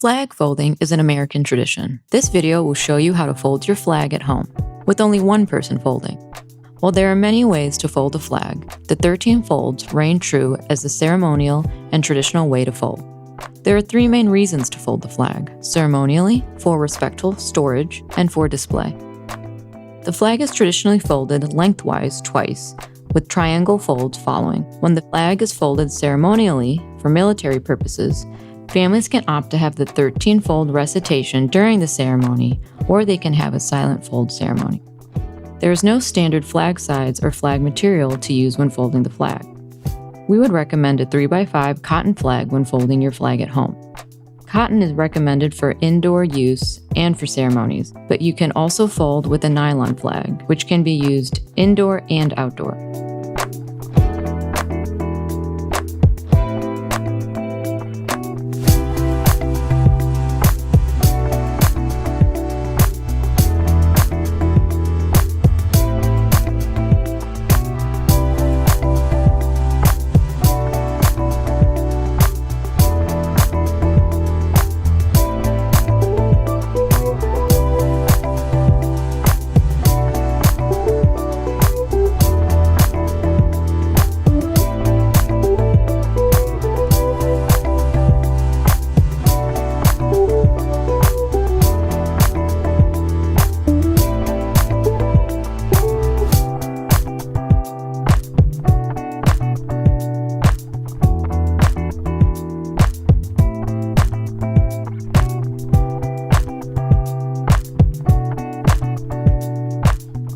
Flag folding is an American tradition. This video will show you how to fold your flag at home, with only one person folding. While there are many ways to fold a flag, the 13 folds reign true as the ceremonial and traditional way to fold. There are three main reasons to fold the flag: ceremonially, for respectful storage, and for display. The flag is traditionally folded lengthwise twice, with triangle folds following. When the flag is folded ceremonially for military purposes, families can opt to have the 13-fold recitation during the ceremony, or they can have a silent fold ceremony. There is no standard flag size or flag material to use when folding the flag. We would recommend a 3x5 cotton flag when folding your flag at home. Cotton is recommended for indoor use and for ceremonies, but you can also fold with a nylon flag, which can be used indoor and outdoor.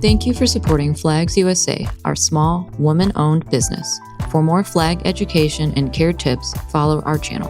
Thank you for supporting Flags USA, our small, woman-owned business. For more flag education and care tips, follow our channel.